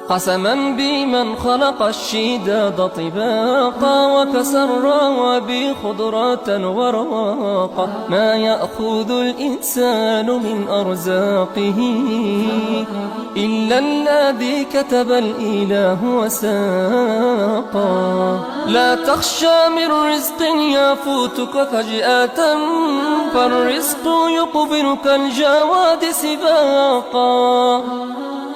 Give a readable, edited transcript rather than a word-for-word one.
قسما بمن خلق الشداد طباقا وكسى الروابي خضرة ورواقا، ما يأخذ الإنسان من أرزاقه إلا الذي كتب الإله وساقا. لا تخشى من رزق يفوتك فجأة، فالرزق يقبلك الجواد سباقا.